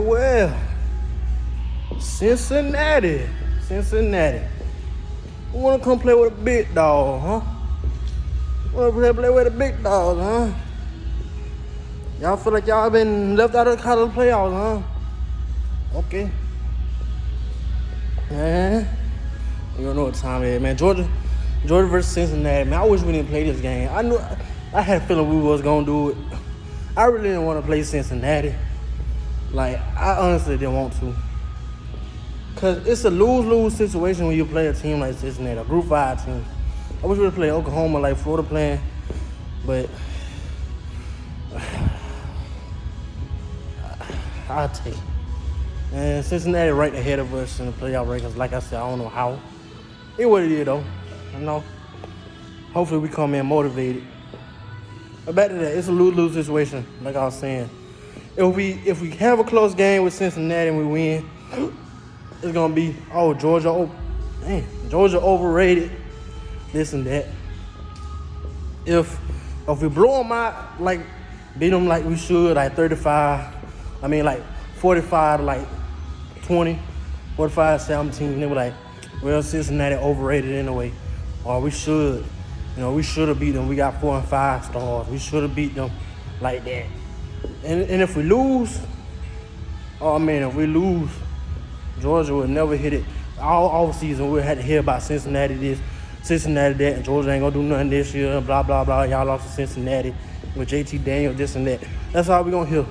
Well. Cincinnati. We want to come play with a big dog, huh? Want to play with the big dogs, huh? Y'all feel like y'all been left out of the college playoffs, huh? Okay. Man, you don't know what time it is, man. Georgia versus Cincinnati, man. I wish we didn't play this game. I had a feeling we was gonna do it. I really didn't want to play Cincinnati. Like, I honestly didn't want to. Cause it's a lose-lose situation when you play a team like Cincinnati, a Group 5 team. I wish we would play Oklahoma like Florida playing, but I'll take it. And Cincinnati right ahead of us in the playoff rankings. Like I said, I don't know how. It's what it is, though. You know. Hopefully we come in motivated. But back to that, it's a lose-lose situation, like I was saying. If we have a close game with Cincinnati and we win, it's gonna be Georgia overrated, this and that. If we blow them out, like beat them like we should, like 45 to like 20, 45-17, they were like, well, Cincinnati overrated anyway, or we should have beat them. We got 4 and 5 stars. We should have beat them like that. And if we lose, Georgia would never hit it. All season we had to hear about Cincinnati this, Cincinnati that, and Georgia ain't gonna do nothing this year, blah, blah, blah. Y'all lost to Cincinnati with JT Daniels, this and that. That's all we gonna hear.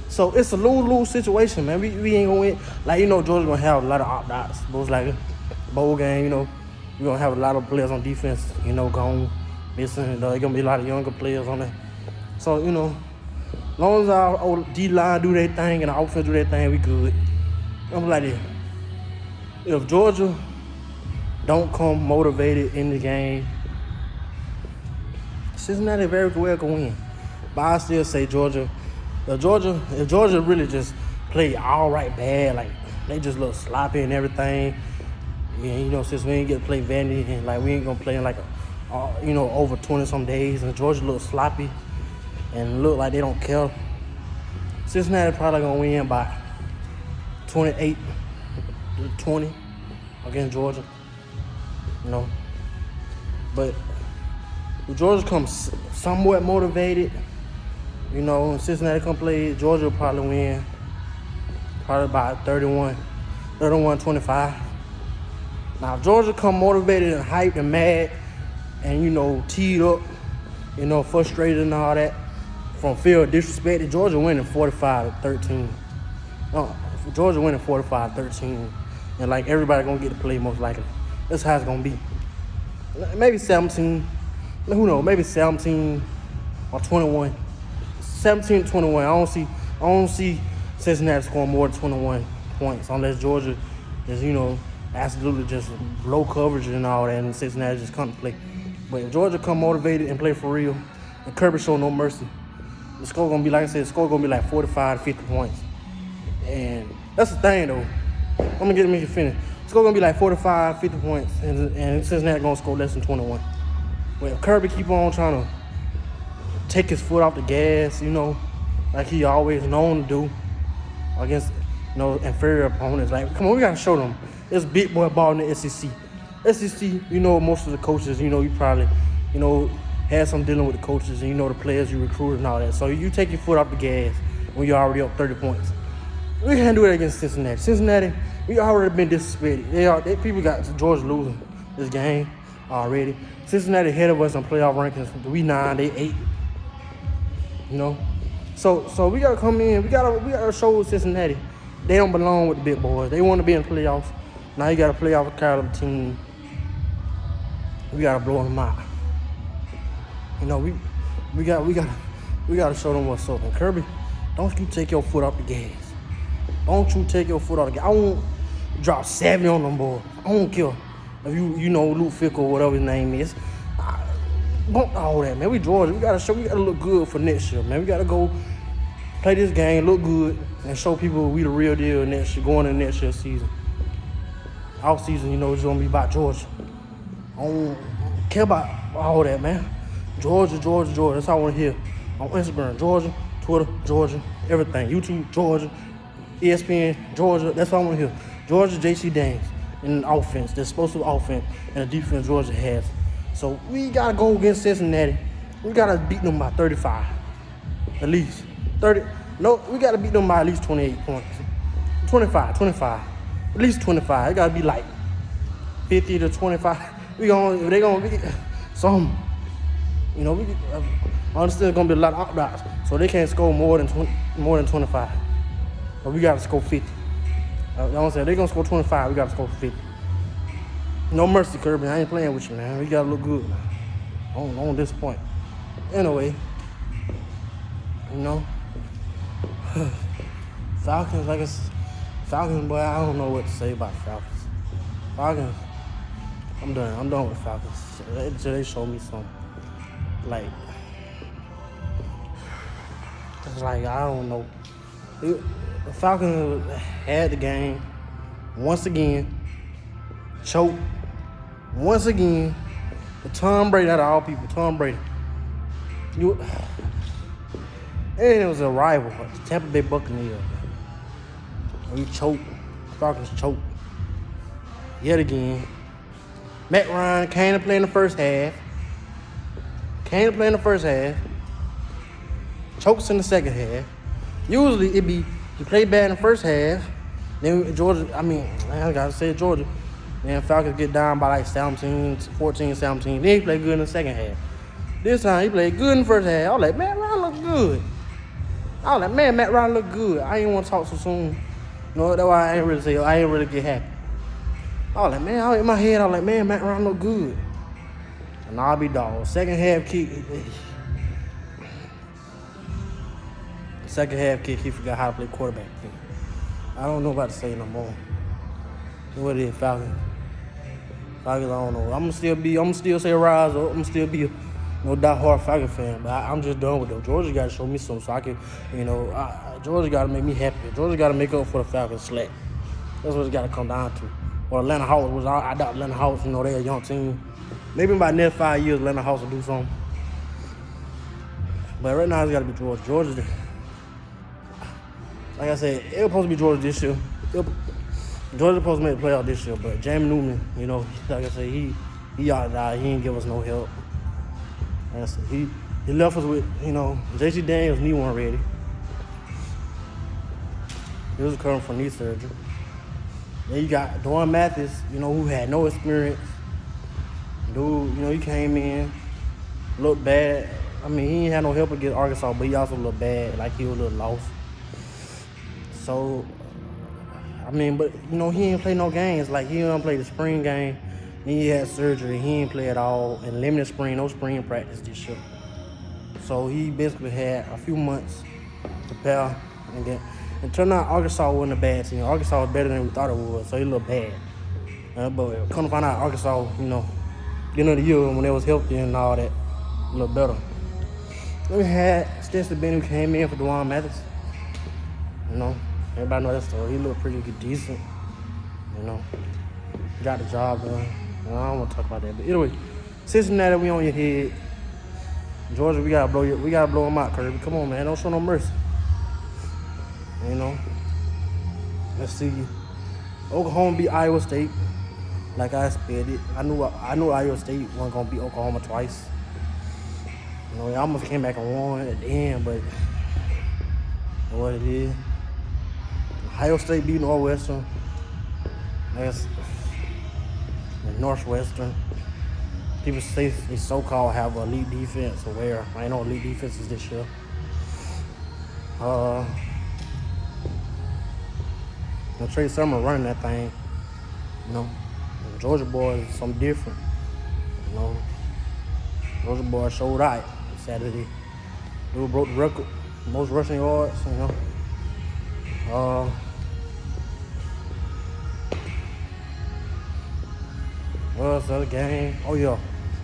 So it's a lose-lose situation, man. We ain't gonna win. Like, Georgia gonna have a lot of opt-outs. It's like a bowl game, we gonna have a lot of players on defense, gone, missing. There's gonna be a lot of younger players on there. So, as long as our D-line do their thing and our offense do their thing, we good. I'm like this. If Georgia don't come motivated in the game, Cincinnati very well can win. But I still say Georgia. If Georgia really just play all right bad, like they just look sloppy and everything. Yeah, since we ain't get to play Vandy and like we ain't gonna play in like over 20-some days, and Georgia look sloppy and look like they don't care, Cincinnati probably gonna win by 28-20 against Georgia. But if Georgia comes somewhat motivated, and Cincinnati come play, Georgia will probably win probably by 31-25. Now, if Georgia come motivated and hyped and mad and, teed up, frustrated and all that, from fear of disrespect, Georgia winning 45-13. Georgia winning 45-13. And, like, everybody going to get to play most likely. That's how it's going to be. Maybe 17. Who knows? Maybe 17 or 21. 17-21. I don't see Cincinnati scoring more than 21 points unless Georgia is, absolutely just low coverage and all that, and Cincinnati just come to play. But if Georgia come motivated and play for real, and Kirby show no mercy, the score gonna be, like I said, like 45-50 points. And that's the thing though. I'm gonna get me to finish. The score gonna be like 45-50 points, and Cincinnati gonna score less than 21. But if Kirby keep on trying to take his foot off the gas, like he always known to do against inferior opponents. Like, come on, we gotta show them. It's big boy ball in the SEC. Most of the coaches, you probably, had some dealing with the coaches and the players you recruited and all that. So you take your foot off the gas when you're already up 30 points. We can't do that against Cincinnati. Cincinnati, we already been disrespected. People got Georgia losing this game already. Cincinnati ahead of us on playoff rankings. We 9, they 8. So we gotta come in. We gotta show Cincinnati they don't belong with the big boys. They want to be in the playoffs. Now you got a playoff caliber team. We gotta blow them out. We gotta show them what's up. And Kirby, don't you take your foot off the gas. Don't you take your foot off the gas. I won't drop 70 on them boys. I don't care if you know Luke Fickle or whatever his name is. Bump all that, man. We Georgia. We gotta look good for next year, man. We gotta go play this game, look good, and show people we the real deal next year, going into next year's season. Off season, it's gonna be about Georgia. I don't care about all that, man. Georgia. That's all I want to hear on Instagram. Georgia Twitter, Georgia, everything. YouTube, Georgia, ESPN, Georgia. That's all I want to hear. Georgia, JC Daniels in the offense. They're supposed to offense and the defense Georgia has. So we got to go against Cincinnati. We got to beat them by 35. At least. 30. No, we got to beat them by at least 28 points. 25. At least 25. It got to be like 50 to 25. They gonna be some. You know, I understand there's gonna be a lot of outdoors, so they can't score more than 25. But we gotta score 50. You know what I'm saying? They gonna score 25. We gotta score 50. No mercy, Kirby. I ain't playing with you, man. We gotta look good, man. I don't want to disappoint. Anyway, you know, Falcons, Falcons, boy. I don't know what to say about Falcons. Falcons. I'm done with Falcons. Until they show me something. Like, it's like, I don't know. The Falcons had the game once again, choked once again. The Tom Brady, out of all people, Tom Brady. And it was a rival, the Tampa Bay Buccaneers. We choked. Falcons choked yet again. Matt Ryan came to play in the first half. Chokes in the second half. Usually it be he played bad in the first half. Then Georgia, I gotta say Georgia. Then Falcons get down by like 14, 17. Then he played good in the second half. This time he played good in the first half. I was like, Matt Ryan look good. Matt Ryan look good. I ain't want to talk so soon. You know, that's why I ain't really get happy. I was like, man, in my head, I was like, man, Matt Ryan look good. And I'll be dog. Second half kick, he forgot how to play quarterback. I don't know about to say no more. What it is, Falcons? I don't know. I'm gonna still say rise up. I'm gonna still be no die-hard Falcon fan, but I'm just done with them. Georgia got to show me something so I can, Georgia got to make me happy. Georgia got to make up for the Falcons slack. That's what it's got to come down to. Or Atlanta Hawks I doubt Atlanta Hawks, they're a young team. Maybe in about the next 5 years, Atlanta Hawks will do something. But right now, it's got to be Georgia. Georgia, like I said, it was supposed to be Georgia this year. Georgia supposed to make the playoff this year, but Jamie Newman, like I said, he out there. He didn't give us no help. Like I said, he left us with, JC Daniels' knee wasn't ready. He was recovering from knee surgery. Then you got Dwan Mathis, who had no experience. Dude, he came in, looked bad. He ain't had no help against Arkansas, but he also looked bad, like he was a little lost. So, but he didn't play no games. Like, he didn't play the spring game. Then he had surgery. He didn't play at all. And limited spring, no spring practice this year. So, he basically had a few months to prepare. And it turned out Arkansas wasn't a bad team. Arkansas was better than we thought it was, so he looked bad. But come to find out, Arkansas, beginning of the year when they was healthy and all that, a little better. Then we had Stetson Bennett who came in for Dwan Mathis. Everybody know that story. He looked pretty good, decent. Got the job done. I don't want to talk about that. But anyway, Cincinnati, we on your head. Georgia, we gotta blow them out, Kirby. Come on, man. Don't show no mercy. Let's see. Oklahoma beat Iowa State, like I expected. I knew Iowa State wasn't gonna beat Oklahoma twice. They almost came back and won at the end, but what it is. Ohio State beat Northwestern. I guess Northwestern. People say they so-called have an elite defense, or where I ain't no elite defenses this year. Trey Summer running that thing. Georgia boys is something different. Georgia boys showed out Saturday. Dude broke the record, most rushing yards. What else? Other game? Oh yeah,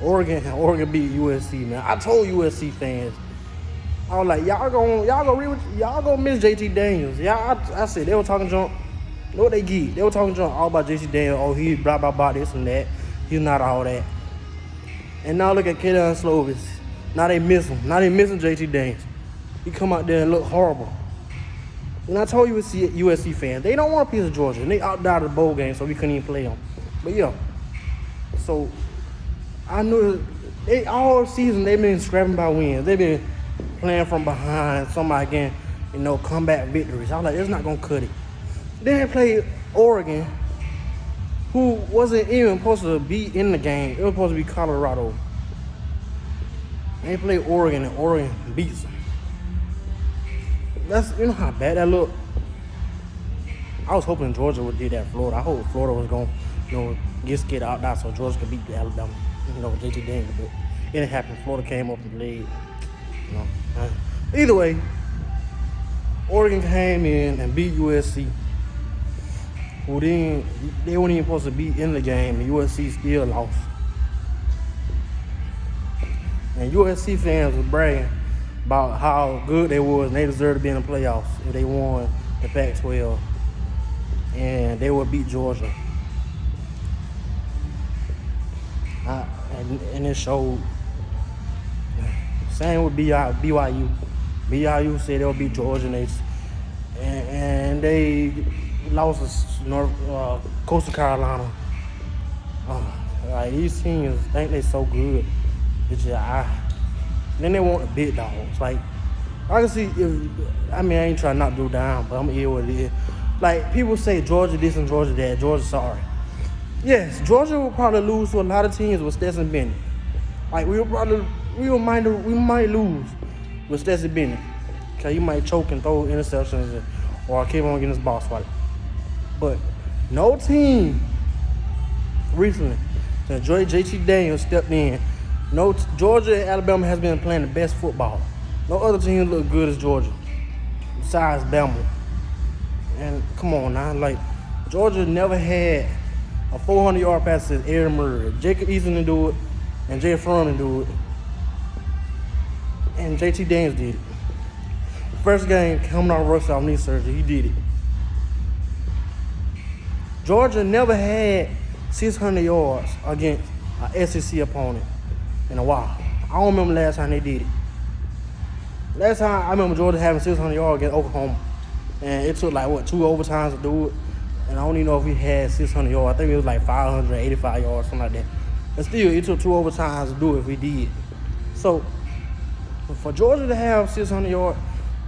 Oregon beat USC, man. I told USC fans, I was like, y'all gonna miss JT Daniels. I said they were talking junk. You know what they get? They were talking junk all about JT Daniels. Oh, he blah blah blah this and that. He's not all that. And now look at Kedon Slovis. Now they miss him. Now they missing JT Daniels. he come out there and look horrible. And I told you it's USC fans. They don't want a piece of Georgia. And they opted out of the bowl game, so we couldn't even play them. But yeah. So I knew all season they've been scrapping by wins. They've been playing from behind, somebody getting, comeback victories. I was like, it's not gonna cut it. Then they played Oregon, who wasn't even supposed to be in the game. It was supposed to be Colorado. They played Oregon, and Oregon beats them. That's how bad that looked. I was hoping Georgia would do that Florida. I hope Florida was gonna get scared out there so Georgia could beat Alabama. JT Daniels, but it didn't happen. Florida came up and played. Either way, Oregon came in and beat USC. Who then they weren't even supposed to be in the game, and USC still lost. And USC fans were bragging about how good they was and they deserved to be in the playoffs if they won the Pac-12 and they would beat Georgia. And it showed. Same with BYU. BYU said they'll beat Georgia and they lost to Coastal Carolina. Like these teams think they so good. Then they want the big dogs. Like I can see I ain't trying not to do down, but I'm gonna hear what it is. Like people say Georgia this and Georgia that. Georgia sorry. Yes, Georgia will probably lose to a lot of teams with Stetson Bennett. Like we might lose with Stetson Bennett, cause he might choke and throw interceptions or keep on getting his ball swatted. But no team recently since JT Daniels stepped in. No, Georgia and Alabama has been playing the best football. No other team look good as Georgia, besides Bama. And come on now, like Georgia never had a 400-yard pass since Aaron Murray. Jacob Eason to do it, and Jay Furman do it, and JT Daniels did it. First game coming off rush off knee surgery, he did it. Georgia never had 600 yards against an SEC opponent in a while. I don't remember last time they did it. Last time I remember Georgia having 600 yards against Oklahoma, and it took 2 overtimes to do it. And I don't even know if he had 600 yards. I think it was 585 yards, something like that. But still, it took 2 overtimes to do it if we did. So, for Georgia to have 600 yards,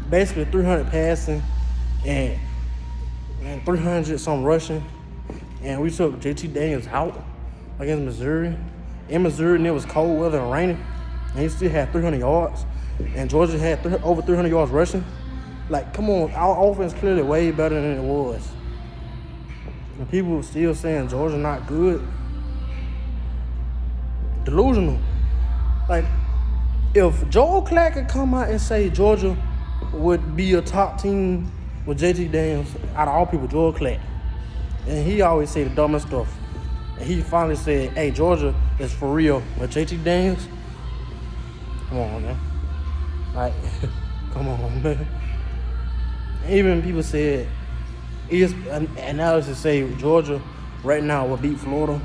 basically 300 passing and 300 some rushing, and we took JT Daniels out against Missouri. In Missouri, and it was cold weather and raining, and he still had 300 yards. And Georgia had over 300 yards rushing. Like, come on, our offense clearly way better than it was. And people were still saying Georgia not good. Delusional. Like, if Joel Clark could come out and say Georgia would be a top team with JT Daniels, out of all people, Joel Clark. And he always say the dumbest stuff. And he finally said, hey, Georgia is for real with JT Daniels. Come on, man. Like, come on, man. Even people said, analysis say Georgia right now will beat Florida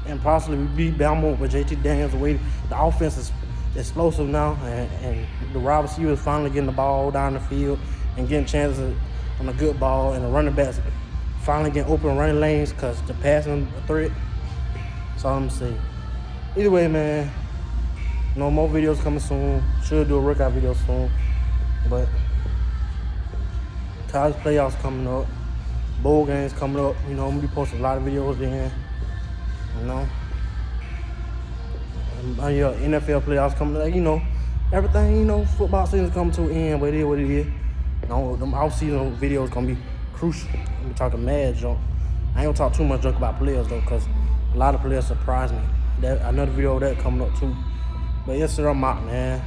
and possibly beat Bama with JT Daniels. The way the offense is explosive now, and the wide receivers finally getting the ball down the field and getting chances on a good ball, and the running backs finally getting open running lanes because the passing threat. That's all I'm saying. Either way, man, no more videos coming soon. Should do a workout video soon. But college playoffs coming up. Bowl games coming up. I'm going to be posting a lot of videos then. NFL playoffs coming up. Everything, football season's coming to an end, but it is what it is. Them off-season videos going to be crucial. I'm going to be talking mad junk. I ain't going to talk too much junk about players, though, because a lot of players surprise me. Another video of that coming up, too. But yes, sir, I'm out, man.